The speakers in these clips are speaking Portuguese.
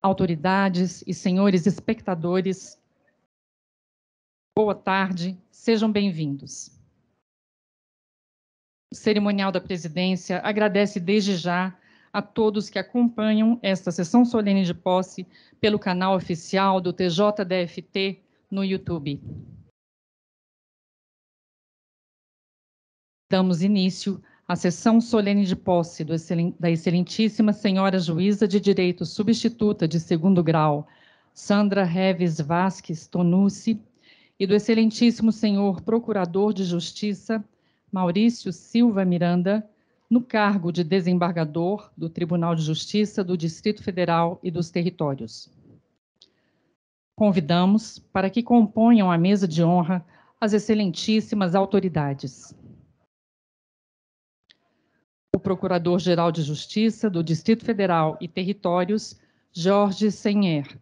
autoridades e senhores espectadores, boa tarde, sejam bem-vindos. O cerimonial da presidência agradece desde já a todos que acompanham esta sessão solene de posse pelo canal oficial do TJDFT no YouTube. Damos início à sessão solene de posse da excelentíssima senhora juíza de direito substituta de segundo grau, Sandra Reves Vasques Tonucci, e do excelentíssimo senhor procurador de justiça, Maurício Silva Miranda, no cargo de desembargador do Tribunal de Justiça do Distrito Federal e dos Territórios. Convidamos para que componham a mesa de honra as excelentíssimas autoridades. O Procurador-Geral de Justiça do Distrito Federal e Territórios, Jorge Senher.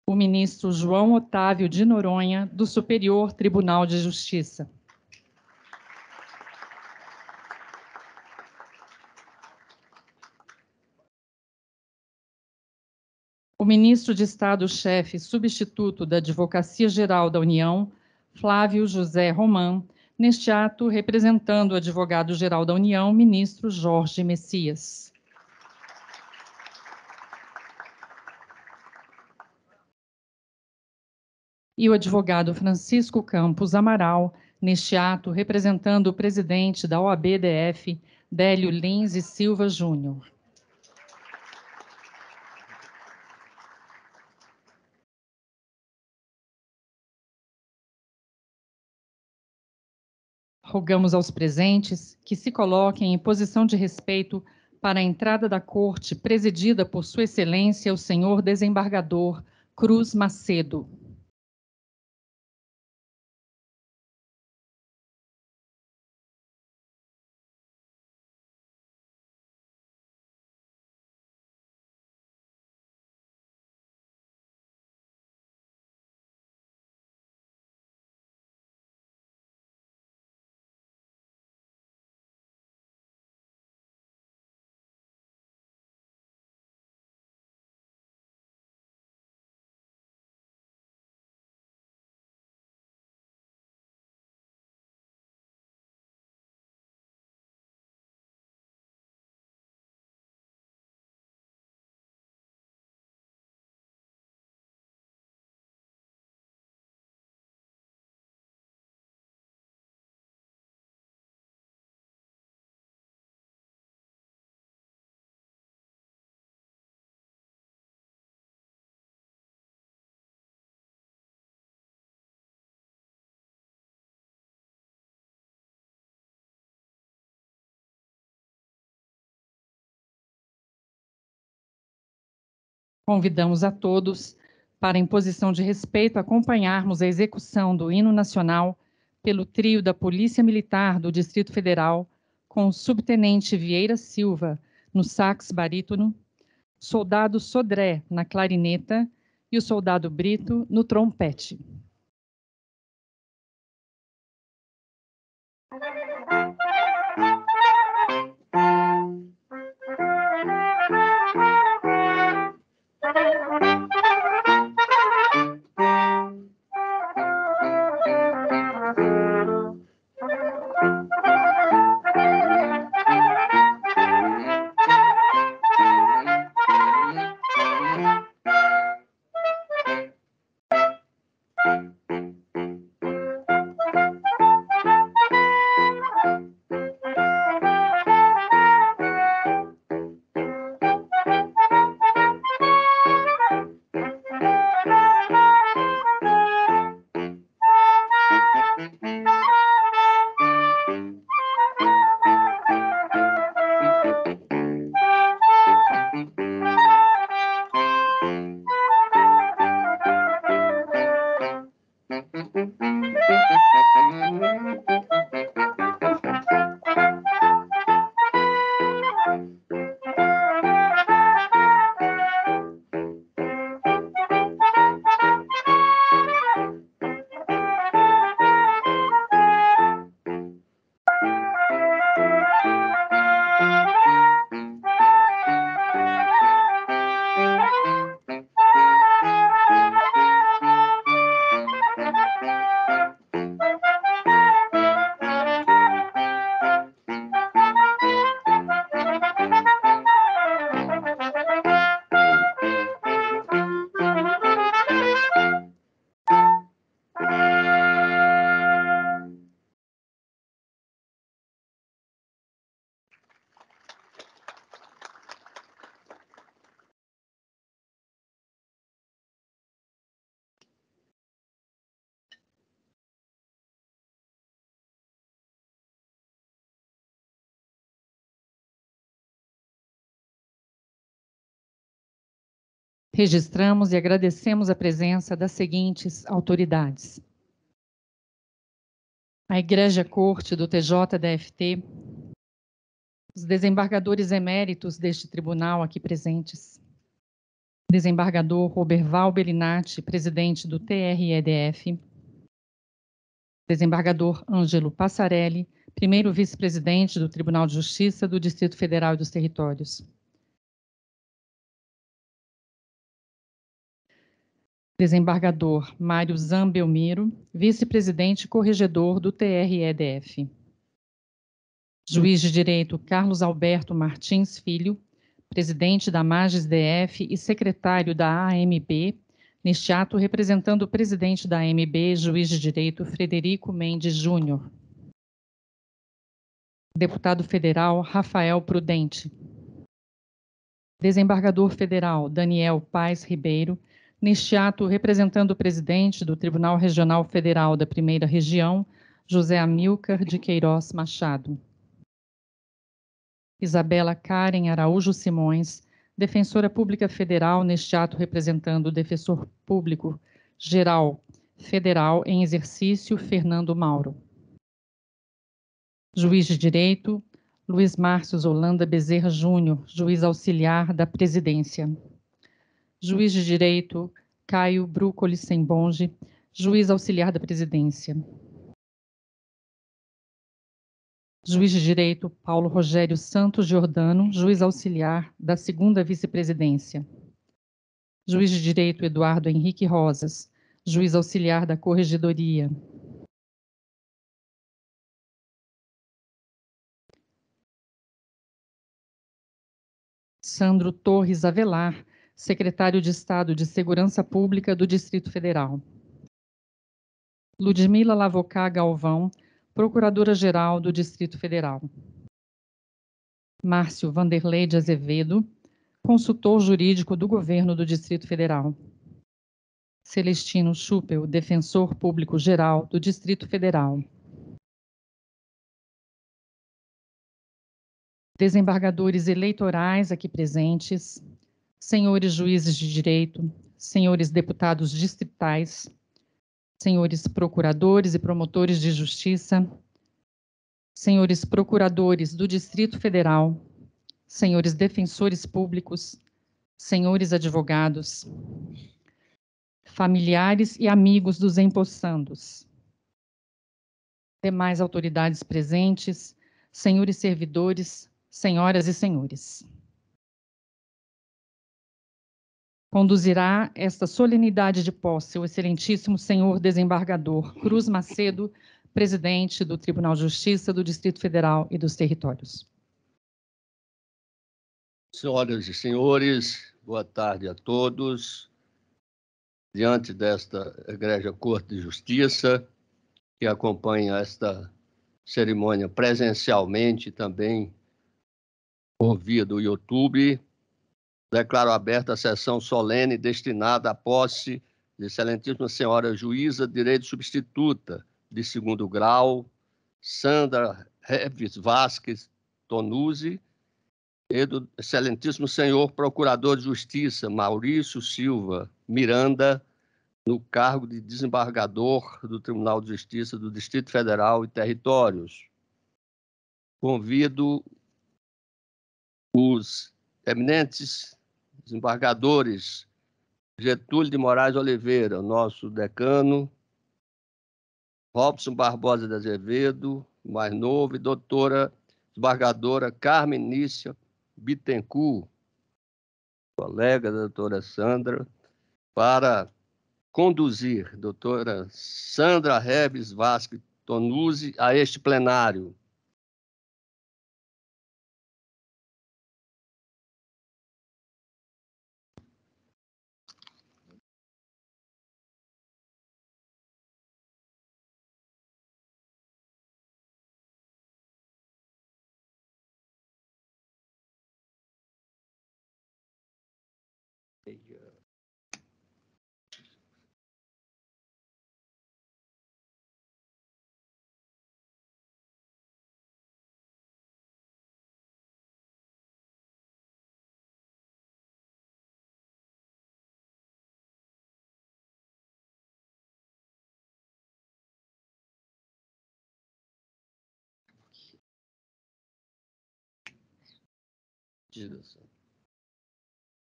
O ministro João Otávio de Noronha, do Superior Tribunal de Justiça. O ministro de Estado-chefe substituto da Advocacia Geral da União, Flávio José Román, neste ato representando o advogado-geral da União, ministro Jorge Messias. E o advogado Francisco Campos Amaral, neste ato representando o presidente da OAB-DF, Délio Lins e Silva Júnior. Rogamos aos presentes que se coloquem em posição de respeito para a entrada da corte presidida por Sua Excelência, o senhor desembargador Cruz Macedo. Convidamos a todos para, em posição de respeito, acompanharmos a execução do hino nacional pelo trio da Polícia Militar do Distrito Federal, com o subtenente Vieira Silva no sax barítono, soldado Sodré na clarineta e o soldado Brito no trompete. Registramos e agradecemos a presença das seguintes autoridades: a Igreja Corte do TJDFT, os desembargadores eméritos deste tribunal aqui presentes, desembargador Roberval Bellinati, presidente do TREDF, desembargador Ângelo Passarelli, primeiro vice-presidente do Tribunal de Justiça do Distrito Federal e dos Territórios, desembargador Mário Zambelmiro, vice-presidente e corregedor do TREDF, juiz de direito Carlos Alberto Martins Filho, presidente da Mages-DF e secretário da AMB, neste ato representando o presidente da AMB, juiz de direito Frederico Mendes Júnior. Deputado federal Rafael Prudente. Desembargador federal Daniel Paes Ribeiro, neste ato representando o presidente do Tribunal Regional Federal da Primeira Região, José Amilcar de Queiroz Machado. Isabela Karen Araújo Simões, defensora pública federal, neste ato representando o defensor público geral federal em exercício, Fernando Mauro. Juiz de direito, Luiz Márcio Holanda Bezerra Júnior, juiz auxiliar da presidência. Juiz de direito, Caio Brúcoli Sembonge, juiz auxiliar da presidência. Juiz de direito, Paulo Rogério Santos Giordano, juiz auxiliar da segunda vice-presidência. Juiz de direito, Eduardo Henrique Rosas, juiz auxiliar da corregedoria. Sandro Torres Avelar, secretário de Estado de Segurança Pública do Distrito Federal. Ludmila Lavocá Galvão, procuradora-geral do Distrito Federal. Márcio Vanderlei de Azevedo, consultor jurídico do Governo do Distrito Federal. Celestino Schupel, defensor público-geral do Distrito Federal. Desembargadores eleitorais aqui presentes, senhores juízes de direito, senhores deputados distritais, senhores procuradores e promotores de justiça, senhores procuradores do Distrito Federal, senhores defensores públicos, senhores advogados, familiares e amigos dos empossandos, demais autoridades presentes, senhores servidores, senhoras e senhores. Conduzirá esta solenidade de posse o excelentíssimo senhor desembargador Cruz Macedo, presidente do Tribunal de Justiça do Distrito Federal e dos Territórios. Senhoras e senhores, boa tarde a todos. Diante desta Egrégia Corte de Justiça, que acompanha esta cerimônia presencialmente, também por via do YouTube, declaro aberta a sessão solene destinada à posse de excelentíssima senhora juíza de direito substituta de segundo grau, Sandra Reves Vasques Tonuzzi, e do excelentíssimo senhor procurador de justiça, Maurício Silva Miranda, no cargo de desembargador do Tribunal de Justiça do Distrito Federal e Territórios. Convido os eminentes desembargadores Getúlio de Moraes Oliveira, nosso decano, Robson Barbosa de Azevedo, mais novo, e doutora desembargadora Carmen Nícia Bittencourt, colega da doutora Sandra, para conduzir doutora Sandra Reves Vasques Tonuzzi a este plenário.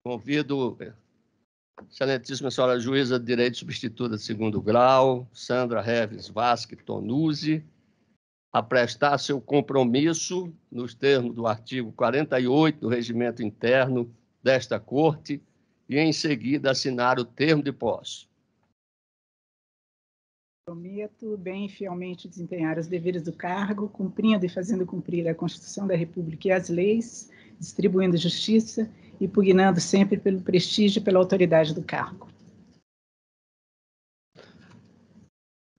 Convido a excelentíssima senhora juíza de direito substituta de segundo grau, Sandra Reves Vasques Tonuzzi, a prestar seu compromisso nos termos do artigo 48 do Regimento Interno desta Corte e, em seguida, assinar o termo de posse. Prometo bem e fielmente desempenhar os deveres do cargo, cumprindo e fazendo cumprir a Constituição da República e as leis, distribuindo justiça e pugnando sempre pelo prestígio e pela autoridade do cargo.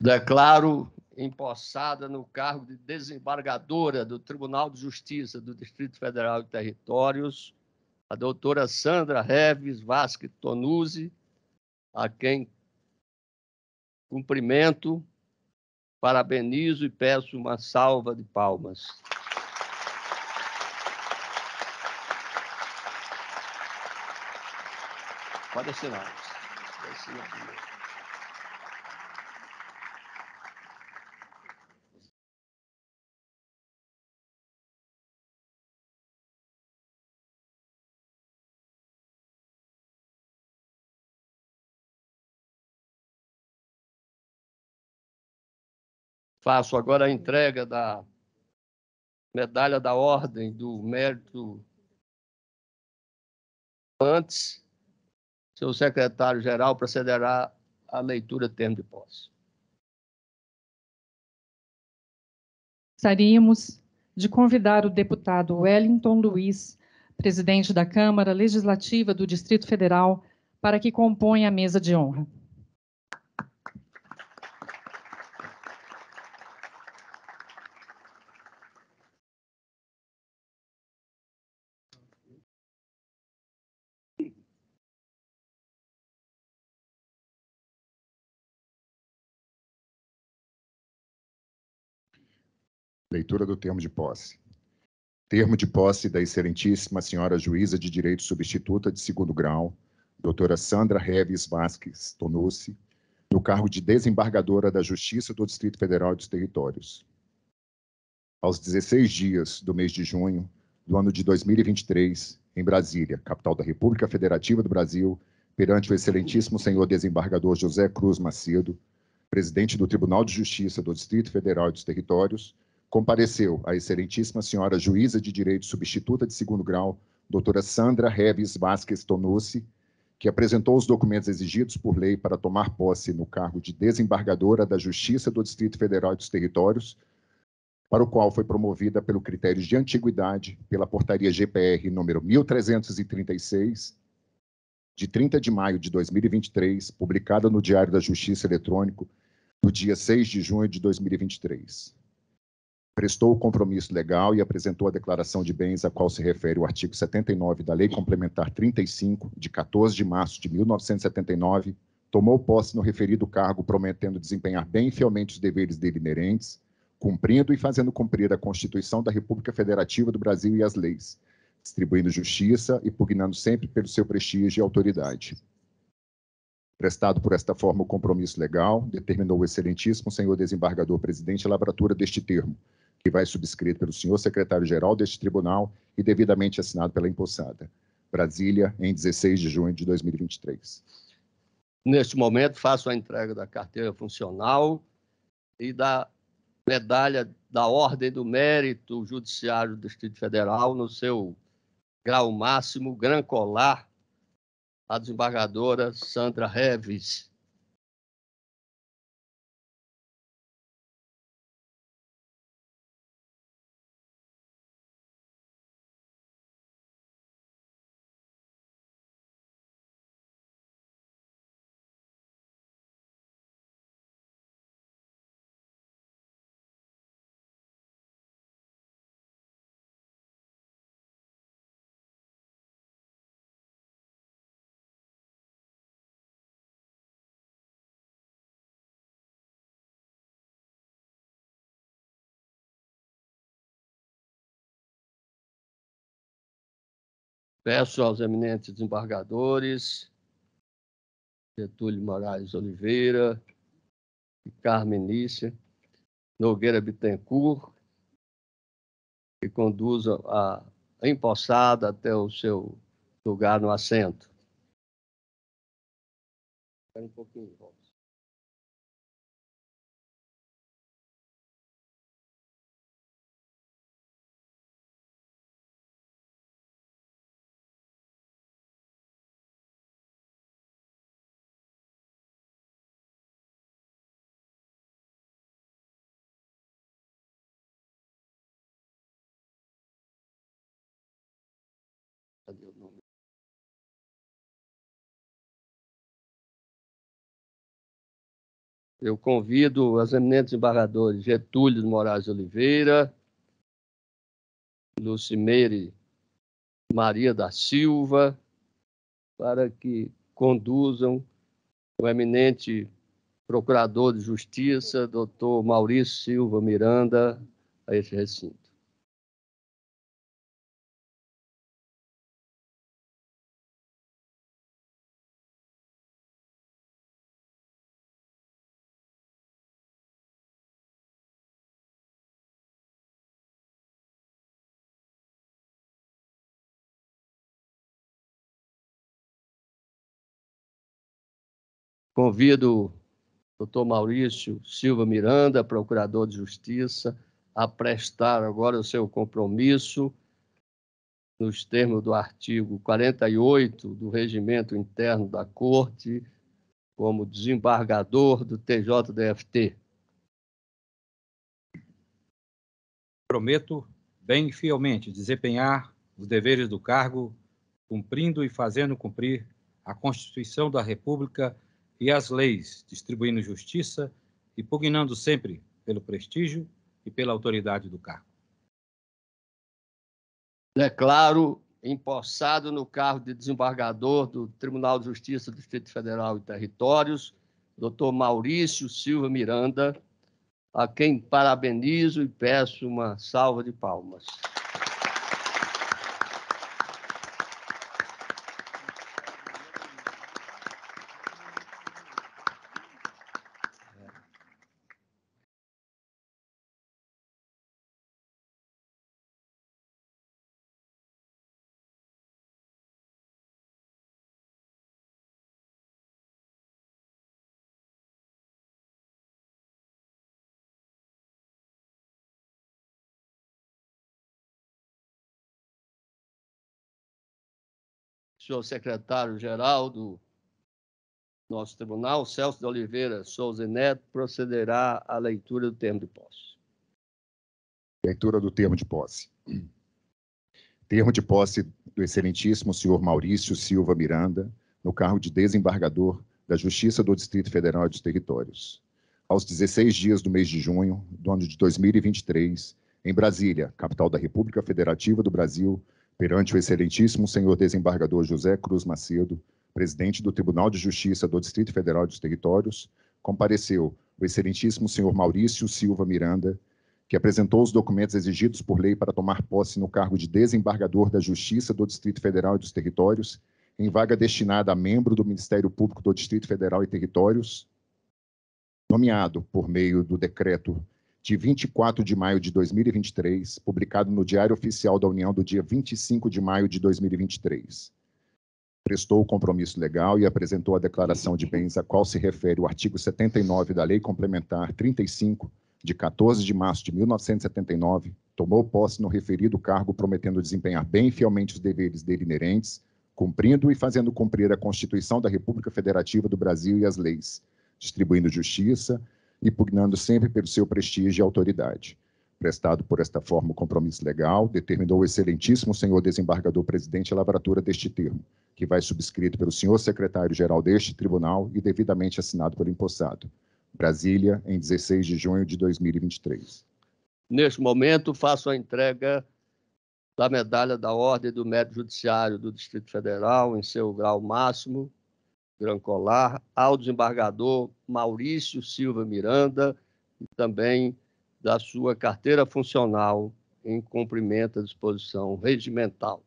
Declaro empossada no cargo de desembargadora do Tribunal de Justiça do Distrito Federal e Territórios a doutora Sandra Reves Vasques Tonuzzi, a quem cumprimento, parabenizo e peço uma salva de palmas. Pode assinar. Assina primeiro. Faço agora a entrega da medalha da Ordem do Mérito. Antes, seu secretário-geral procederá à leitura do termo de posse. Gostaríamos de convidar o deputado Wellington Luiz, presidente da Câmara Legislativa do Distrito Federal, para que componha a mesa de honra. Leitura do termo de posse. Termo de posse da excelentíssima senhora juíza de direito substituta de segundo grau, doutora Sandra Reves Vasques Tonuzzi, no cargo de desembargadora da Justiça do Distrito Federal e dos Territórios. Aos 16 dias do mês de junho do ano de 2023, em Brasília, capital da República Federativa do Brasil, perante o excelentíssimo senhor desembargador José Cruz Macedo, presidente do Tribunal de Justiça do Distrito Federal e dos Territórios, compareceu a excelentíssima senhora juíza de direito substituta de segundo grau, doutora Sandra Reves Vasques Tonuzzi, que apresentou os documentos exigidos por lei para tomar posse no cargo de desembargadora da Justiça do Distrito Federal e dos Territórios, para o qual foi promovida pelo critério de antiguidade pela portaria GPR número 1336, de 30 de maio de 2023, publicada no Diário da Justiça Eletrônico, no dia 6 de junho de 2023. Prestou o compromisso legal e apresentou a declaração de bens a qual se refere o artigo 79 da Lei Complementar 35, de 14 de março de 1979, tomou posse no referido cargo, prometendo desempenhar bem e fielmente os deveres dele inerentes, cumprindo e fazendo cumprir a Constituição da República Federativa do Brasil e as leis, distribuindo justiça e pugnando sempre pelo seu prestígio e autoridade. Prestado por esta forma o compromisso legal, determinou o excelentíssimo senhor desembargador presidente a lavratura deste termo, que vai subscrito pelo senhor secretário-geral deste tribunal e devidamente assinado pela empossada. Brasília, em 16 de junho de 2023. Neste momento, faço a entrega da carteira funcional e da medalha da Ordem do Mérito Judiciário do Distrito Federal, no seu grau máximo, Gran Colar, à desembargadora Sandra Reves. Peço aos eminentes desembargadores, Getúlio Moraes Oliveira e Carmen Nícia Nogueira Bittencourt, que conduzam a empossada até o seu lugar no assento. Espera um pouquinho, Robson. Cadê o nome? Eu convido os eminentes embargadores Getúlio de Moraes de Oliveira, Lucimeire Maria da Silva, para que conduzam o eminente Procurador de Justiça, doutor Maurício Silva Miranda, a esse recinto. Convido o doutor Maurício Silva Miranda, Procurador de Justiça, a prestar agora o seu compromisso nos termos do artigo 48 do Regimento Interno da Corte, como desembargador do TJDFT. Prometo, bem e fielmente, desempenhar os deveres do cargo, cumprindo e fazendo cumprir a Constituição da República e as leis, distribuindo justiça e pugnando sempre pelo prestígio e pela autoridade do cargo. Declaro empossado no cargo de desembargador do Tribunal de Justiça do Distrito Federal e Territórios, doutor Maurício Silva Miranda, a quem parabenizo e peço uma salva de palmas. Senhor secretário-geral do nosso tribunal, Celso de Oliveira Souza Neto, procederá à leitura do termo de posse. Leitura do termo de posse. Termo de posse do excelentíssimo senhor Maurício Silva Miranda, no cargo de desembargador da Justiça do Distrito Federal e dos Territórios. Aos 16 dias do mês de junho do ano de 2023, em Brasília, capital da República Federativa do Brasil, perante o excelentíssimo senhor desembargador José Cruz Macedo, presidente do Tribunal de Justiça do Distrito Federal e dos Territórios, compareceu o excelentíssimo senhor Maurício Silva Miranda, que apresentou os documentos exigidos por lei para tomar posse no cargo de desembargador da Justiça do Distrito Federal e dos Territórios, em vaga destinada a membro do Ministério Público do Distrito Federal e Territórios, nomeado por meio do decreto de 24 de maio de 2023, publicado no Diário Oficial da União do dia 25 de maio de 2023. Prestou o compromisso legal e apresentou a declaração de bens a qual se refere o artigo 79 da Lei Complementar 35, de 14 de março de 1979, tomou posse no referido cargo, prometendo desempenhar bem e fielmente os deveres dele inerentes, cumprindo e fazendo cumprir a Constituição da República Federativa do Brasil e as leis, distribuindo justiça e pugnando sempre pelo seu prestígio e autoridade. Prestado por esta forma o compromisso legal, determinou o excelentíssimo senhor desembargador presidente a lavratura deste termo, que vai subscrito pelo senhor secretário-geral deste tribunal e devidamente assinado pelo empossado. Brasília, em 16 de junho de 2023. Neste momento, faço a entrega da medalha da Ordem do Mérito Judiciário do Distrito Federal, em seu grau máximo, Gran Colar, ao desembargador Maurício Silva Miranda, e também da sua carteira funcional em cumprimento à disposição regimental.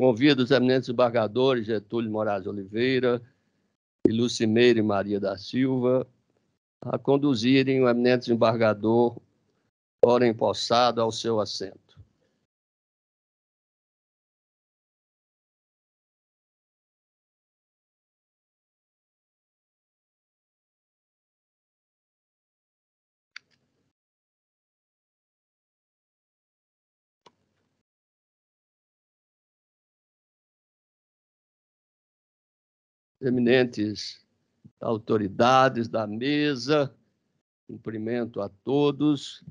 Convido os eminentes embargadores Getúlio Moraes Oliveira e Lucimeire Maria da Silva a conduzirem o eminente desembargador, ora empossado, ao seu assento. Eminentes autoridades da mesa, cumprimento a todos,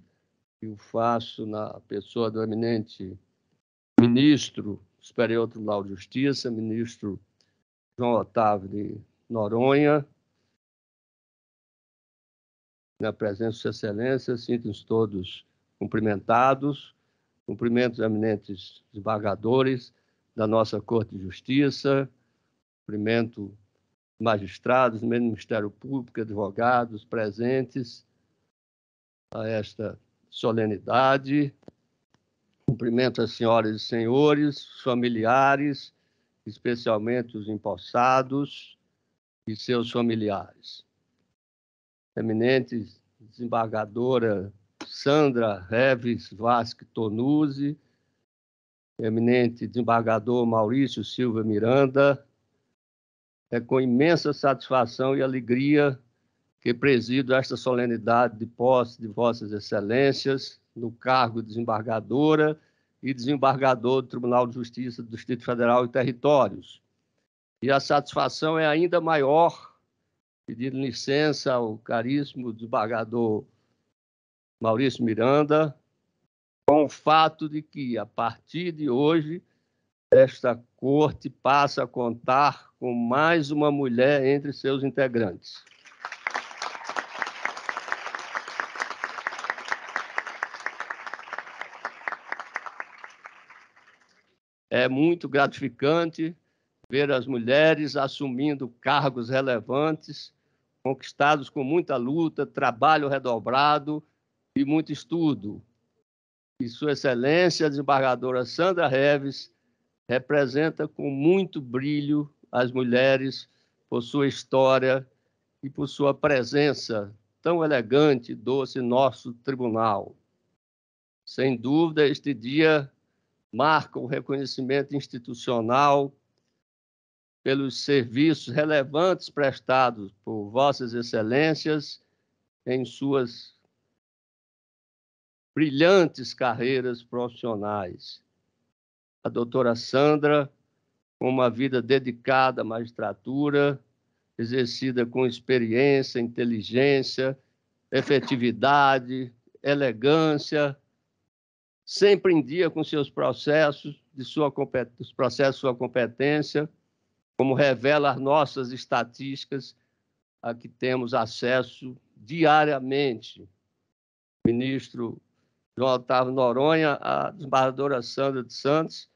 e o faço na pessoa do eminente ministro do Superior Tribunal de Justiça, ministro João Otávio de Noronha, na presença de Sua Excelência, sintam-se todos cumprimentados. Cumprimento os eminentes desembargadores da nossa Corte de Justiça, cumprimento magistrados, Ministério Público, advogados presentes a esta solenidade. Cumprimento as senhoras e senhores, familiares, especialmente os empossados e seus familiares. Eminente desembargadora Sandra Reves Vasques Tonuzzi, eminente desembargador Maurício Silva Miranda, é com imensa satisfação e alegria que presido esta solenidade de posse de Vossas Excelências no cargo de desembargadora e desembargador do Tribunal de Justiça do Distrito Federal e Territórios. E a satisfação é ainda maior, pedindo licença ao caríssimo desembargador Maurício Miranda, com o fato de que, a partir de hoje, esta corte passa a contar com mais uma mulher entre seus integrantes. É muito gratificante ver as mulheres assumindo cargos relevantes, conquistados com muita luta, trabalho redobrado e muito estudo. E Sua Excelência, a desembargadora Sandra Reves, representa com muito brilho as mulheres por sua história e por sua presença tão elegante e doce em nosso tribunal. Sem dúvida, este dia marca o reconhecimento institucional pelos serviços relevantes prestados por Vossas Excelências em suas brilhantes carreiras profissionais. A doutora Sandra, com uma vida dedicada à magistratura, exercida com experiência, inteligência, efetividade, elegância, sempre em dia com seus processos, os processos de sua competência, como revela as nossas estatísticas a que temos acesso diariamente. Ministro João Otávio Noronha, a desembargadora Sandra de Santos,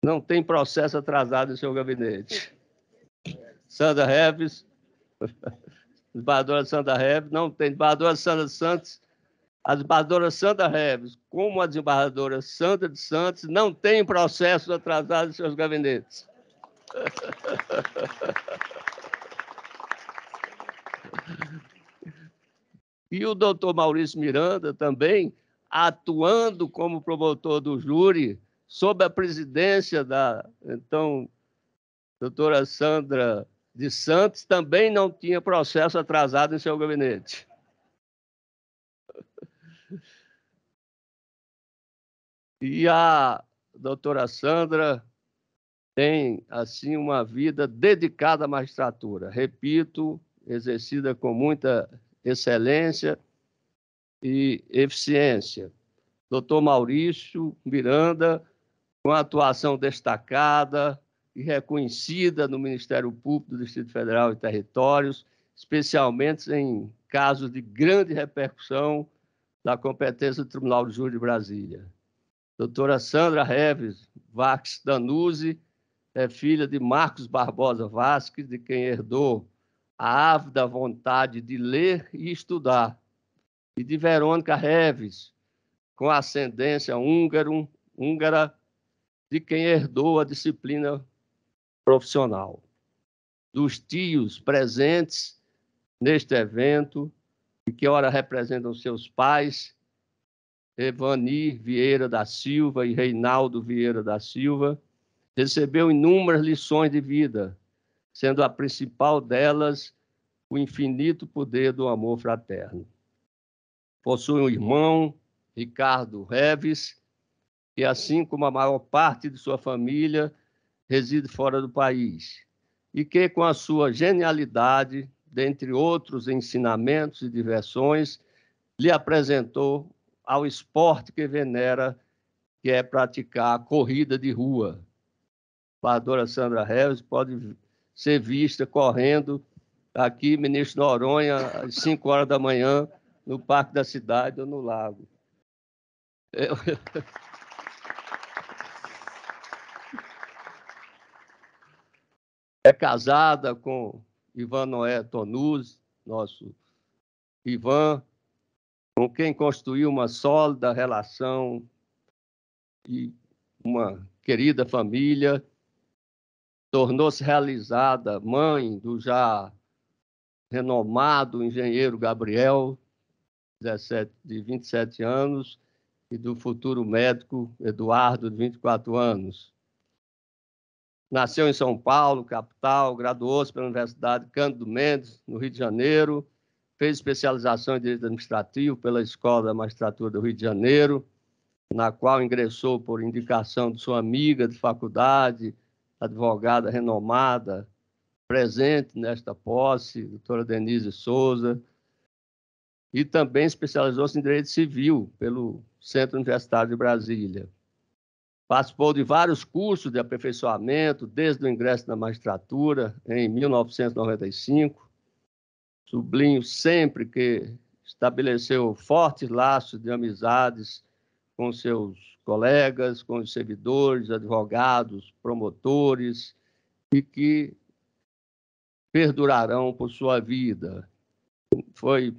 não tem processo atrasado em seu gabinete. Sandra Reves, desembargadora Sandra Reves, não tem. Desembargadora Sandra de Santos, a desembargadora Sandra Reves, como a desembargadora Sandra de Santos, não tem processo atrasado em seus gabinetes. E o doutor Maurício Miranda também, atuando como promotor do júri, sob a presidência da, então, doutora Sandra de Santos, também não tinha processo atrasado em seu gabinete. E a doutora Sandra tem, assim, uma vida dedicada à magistratura. Repito, exercida com muita excelência e eficiência. Doutor Maurício Miranda, com atuação destacada e reconhecida no Ministério Público do Distrito Federal e Territórios, especialmente em casos de grande repercussão da competência do Tribunal de Júri de Brasília. Doutora Sandra Reves Vasques Tonuzzi é filha de Marcos Barbosa Vasques, de quem herdou a ávida vontade de ler e estudar, e de Verônica Reves, com ascendência húngara, de quem herdou a disciplina profissional, dos tios presentes neste evento e que ora representam seus pais, Evani Vieira da Silva e Reinaldo Vieira da Silva, recebeu inúmeras lições de vida, sendo a principal delas o infinito poder do amor fraterno. Possui um irmão, Ricardo Reves, que, assim como a maior parte de sua família, reside fora do país, e que, com a sua genialidade, dentre outros ensinamentos e diversões, lhe apresentou ao esporte que venera, que é praticar a corrida de rua. A senadora Sandra Reves pode ser vista correndo aqui, Ministro Noronha, às 5 horas da manhã, no Parque da Cidade ou no Lago. É casada com Ivan Noé Tonuzzi, nosso Ivan, com quem construiu uma sólida relação e uma querida família. Tornou-se realizada mãe do já renomado engenheiro Gabriel, de 27 anos, e do futuro médico Eduardo, de 24 anos. Nasceu em São Paulo, capital, graduou-se pela Universidade Cândido Mendes, no Rio de Janeiro, fez especialização em Direito Administrativo pela Escola da Magistratura do Rio de Janeiro, na qual ingressou por indicação de sua amiga de faculdade, advogada renomada, presente nesta posse, doutora Denise Souza, e também especializou-se em Direito Civil pelo Centro Universitário de Brasília. Participou de vários cursos de aperfeiçoamento, desde o ingresso na magistratura, em 1995. Sublinho sempre que estabeleceu fortes laços de amizades com seus colegas, com os servidores, advogados, promotores, e que perdurarão por sua vida. Foi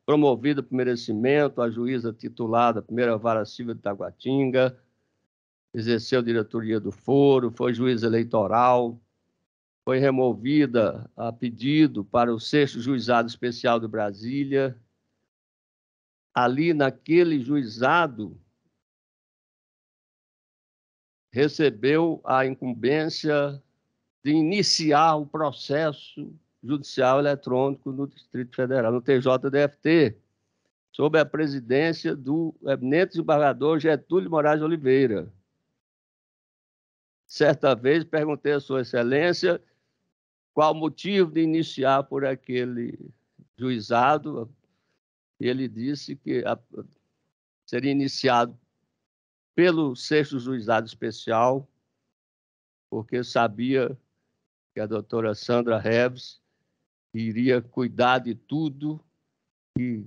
promovida por merecimento a juíza titular da primeira vara civil de Taguatinga, exerceu diretoria do foro, foi juiz eleitoral, foi removida a pedido para o 6º Juizado Especial de Brasília. Ali, naquele juizado, recebeu a incumbência de iniciar o processo judicial eletrônico no Distrito Federal, no TJDFT, sob a presidência do eminente desembargador Getúlio Moraes de Oliveira. Certa vez perguntei a Sua Excelência qual o motivo de iniciar por aquele juizado, e ele disse que seria iniciado pelo 6º Juizado Especial, porque sabia que a doutora Sandra Reves iria cuidar de tudo e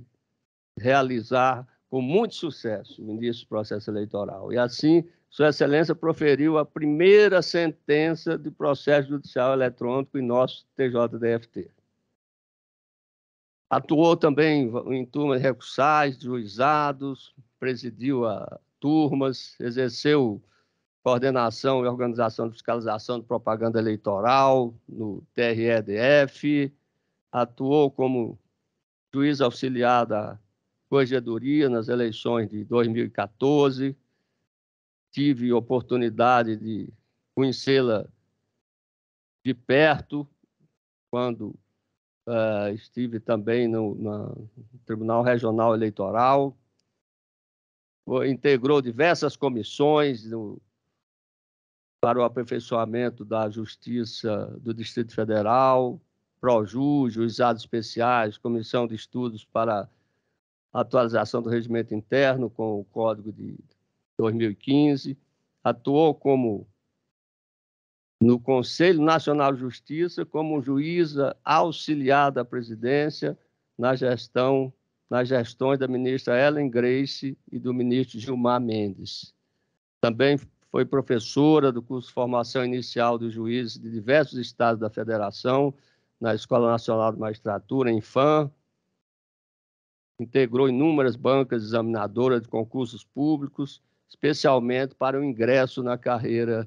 realizar com muito sucesso o início do processo eleitoral. E assim, Sua Excelência proferiu a primeira sentença de processo judicial eletrônico em nosso TJDFT. Atuou também em turmas recursais, juizados, presidiu a turmas, exerceu coordenação e organização de fiscalização de propaganda eleitoral no TRE-DF, atuou como juiz auxiliar da Corregedoria nas eleições de 2014, tive oportunidade de conhecê-la de perto, quando estive também no Tribunal Regional Eleitoral, integrou diversas comissões para o aperfeiçoamento da Justiça do Distrito Federal, PROJU, Juizados Especiais, Comissão de Estudos para a atualização do regimento interno com o Código de 2015, atuou no Conselho Nacional de Justiça como juíza auxiliar da presidência nas gestões da ministra Ellen Grace e do ministro Gilmar Mendes. Também foi professora do curso de formação inicial dos juízes de diversos estados da federação, na Escola Nacional de Magistratura, INFAM, integrou inúmeras bancas examinadoras de concursos públicos, especialmente para o ingresso na carreira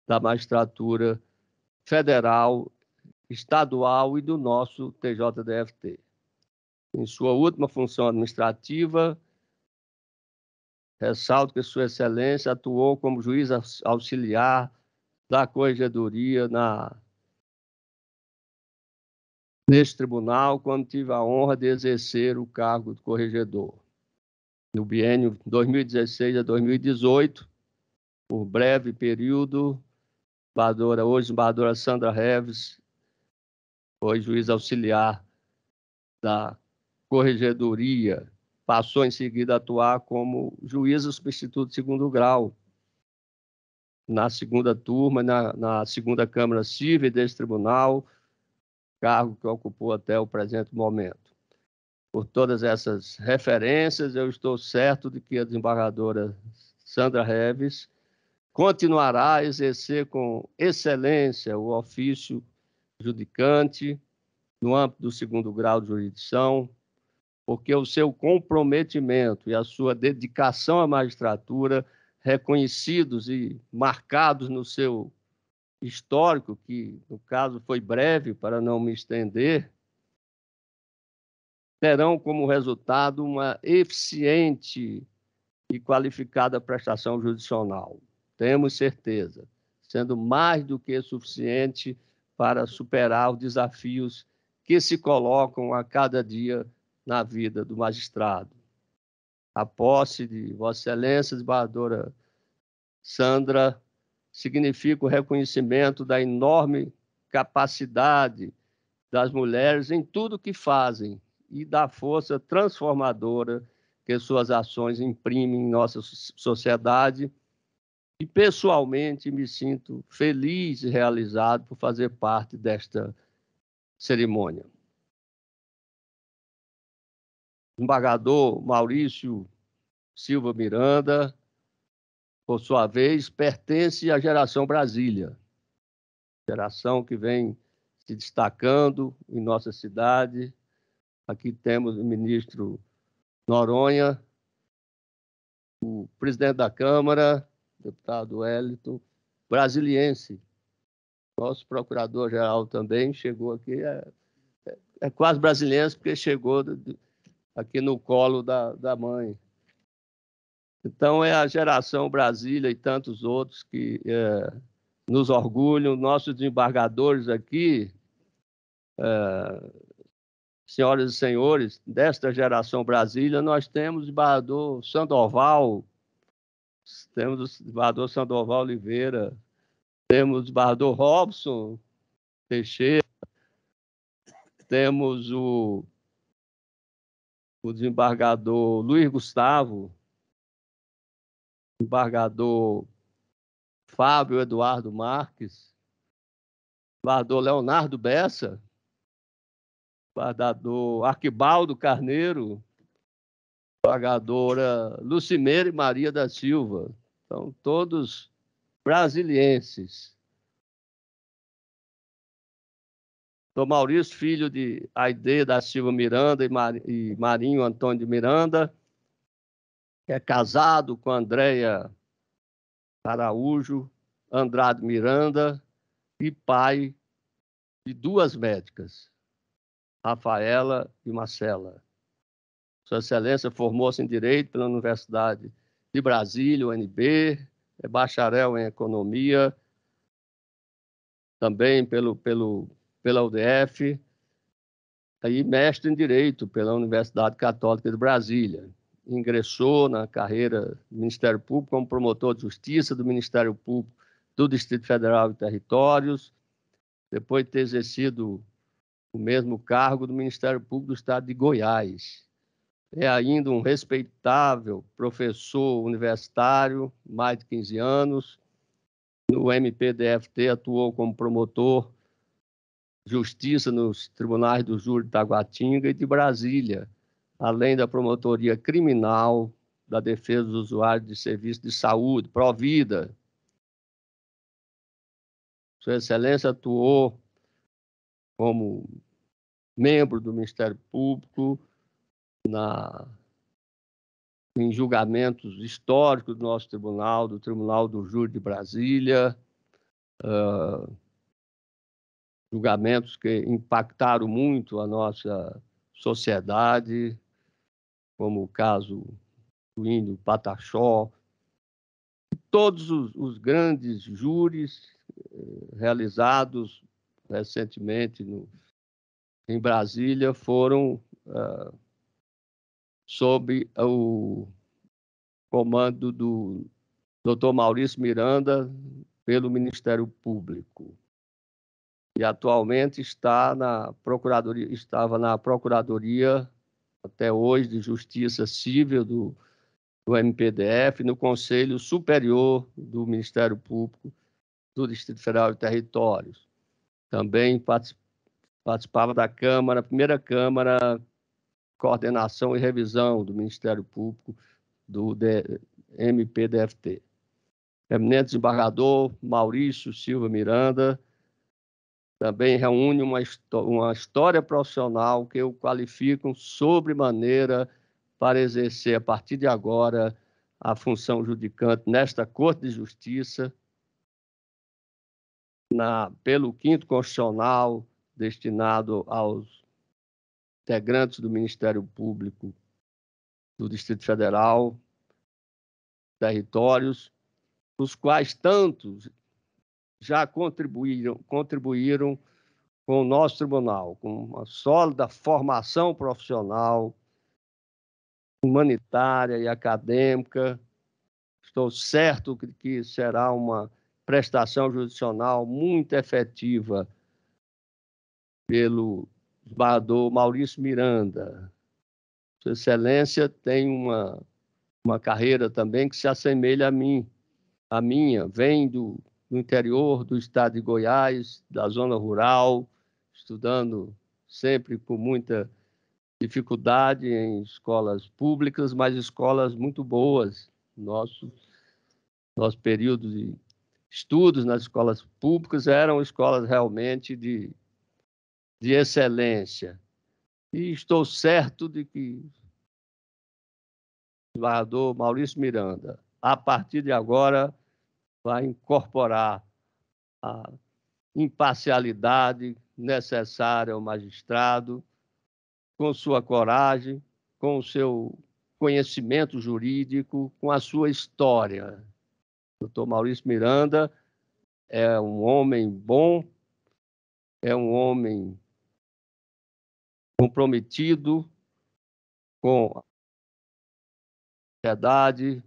da magistratura federal, estadual e do nosso TJDFT. Em sua última função administrativa, ressalto que Sua Excelência atuou como juiz auxiliar da Corregedoria neste tribunal, quando tive a honra de exercer o cargo de corregedor. No biênio 2016 a 2018, por breve período, hoje embaixadora Sandra Reves foi juiz auxiliar da Corregedoria, passou em seguida a atuar como juíza substituto de segundo grau na segunda turma, na segunda Câmara Civil desse tribunal, cargo que ocupou até o presente momento. Por todas essas referências, eu estou certo de que a desembargadora Sandra Reves continuará a exercer com excelência o ofício judicante no âmbito do segundo grau de jurisdição, porque o seu comprometimento e a sua dedicação à magistratura, reconhecidos e marcados no seu histórico, que no caso foi breve para não me estender, terão como resultado uma eficiente e qualificada prestação jurisdicional. Temos certeza, sendo mais do que suficiente para superar os desafios que se colocam a cada dia na vida do magistrado. A posse de Vossa Excelência, desembargadora Sandra, significa o reconhecimento da enorme capacidade das mulheres em tudo que fazem e da força transformadora que suas ações imprimem em nossa sociedade. E, pessoalmente, me sinto feliz e realizado por fazer parte desta cerimônia. O desembargador Maurício Silva Miranda, por sua vez, pertence à geração Brasília, geração que vem se destacando em nossa cidade. Aqui temos o ministro Noronha, o presidente da Câmara, deputado Wellington, brasiliense. Nosso procurador-geral também chegou aqui, é quase brasiliense, porque chegou aqui no colo da mãe. Então, é a geração Brasília e tantos outros que nos orgulham. Nossos desembargadores aqui, senhoras e senhores, desta geração Brasília, nós temos o desembargador Sandoval, temos o desembargador Sandoval Oliveira, temos o desembargador Robson Teixeira, temos o desembargador Luiz Gustavo, o desembargador Fábio Eduardo Marques, o desembargador Leonardo Bessa, o desembargador Arquibaldo Carneiro, a desembargadora Lucimeire Maria da Silva. Então, todos brasilienses. Dr. Maurício, filho de Aide da Silva Miranda e Marinho Antônio de Miranda, que é casado com Andréia Araújo Andrade Miranda e pai de duas médicas, Rafaela e Marcela. Sua Excelência formou-se em Direito pela Universidade de Brasília, UNB, é bacharel em Economia, também pela UDF, e mestre em Direito pela Universidade Católica de Brasília. Ingressou na carreira do Ministério Público como promotor de Justiça do Ministério Público do Distrito Federal e Territórios, depois de ter exercido o mesmo cargo do Ministério Público do Estado de Goiás. É ainda um respeitável professor universitário, mais de 15 anos. No MPDFT atuou como promotor de justiça nos tribunais do Júri de Taguatinga e de Brasília, além da promotoria criminal da defesa dos usuários de serviço de saúde, Provida. Sua Excelência atuou como membro do Ministério Público em julgamentos históricos do nosso tribunal, do Tribunal do Júri de Brasília, julgamentos que impactaram muito a nossa sociedade, como o caso do Índio Pataxó, todos os grandes júris realizados recentemente em Brasília foram sob o comando do Dr. Maurício Miranda pelo Ministério Público. E atualmente estava na Procuradoria até hoje de Justiça Civil do MPDF, no Conselho Superior do Ministério Público do Distrito Federal e Territórios. Também participava da Câmara, primeira Câmara, Coordenação e Revisão do Ministério Público do MPDFT. Eminente desembargador Maurício Silva Miranda também reúne uma história profissional que eu qualifico sobremaneira para exercer, a partir de agora, a função judicante nesta Corte de Justiça, pelo 5º Constitucional, destinado aos integrantes do Ministério Público do Distrito Federal, territórios, os quais tantos já contribuíram com o nosso tribunal, com uma sólida formação profissional, humanitária e acadêmica. Estou certo que será uma prestação jurisdicional muito efetiva pelo desembargador Maurício Miranda. Sua Excelência tem uma carreira também que se assemelha a minha, vem do interior do estado de Goiás, da zona rural, estudando sempre com muita dificuldade em escolas públicas, mas escolas muito boas. Nosso período de estudos nas escolas públicas eram escolas realmente de excelência. E estou certo de que o desembargador Maurício Miranda, a partir de agora, vai incorporar a imparcialidade necessária ao magistrado, com sua coragem, com o seu conhecimento jurídico, com a sua história. O Dr. Maurício Miranda é um homem bom, é um homem comprometido com a sociedade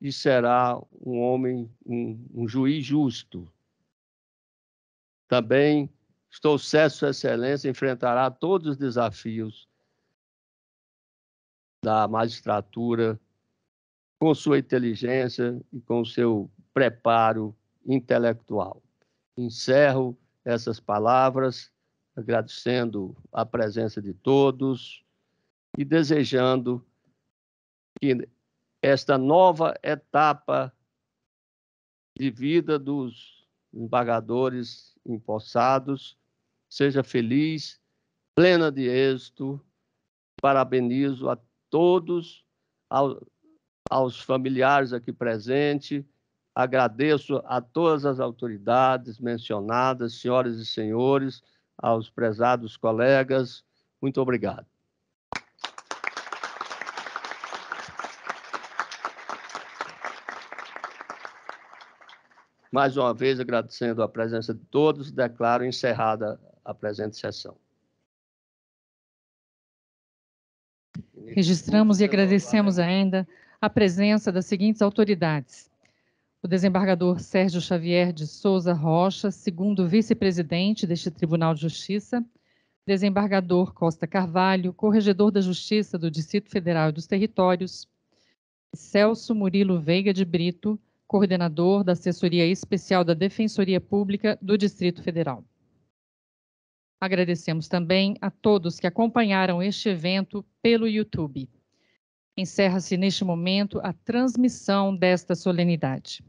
e será um homem, um juiz justo. Também estou certo, Sua Excelência enfrentará todos os desafios da magistratura com sua inteligência e com seu preparo intelectual. Encerro essas palavras agradecendo a presença de todos e desejando que esta nova etapa de vida dos embargadores empossados seja feliz, plena de êxito. Parabenizo a todos, aos familiares aqui presentes, agradeço a todas as autoridades mencionadas, senhoras e senhores, aos prezados colegas, muito obrigado. Mais uma vez, agradecendo a presença de todos, declaro encerrada a presente sessão. Registramos e agradecemos ainda a presença das seguintes autoridades: o desembargador Sérgio Xavier de Souza Rocha, segundo vice-presidente deste Tribunal de Justiça, desembargador Costa Carvalho, corregedor da Justiça do Distrito Federal e dos Territórios, Celso Murilo Veiga de Brito, coordenador da Assessoria Especial da Defensoria Pública do Distrito Federal. Agradecemos também a todos que acompanharam este evento pelo YouTube. Encerra-se neste momento a transmissão desta solenidade.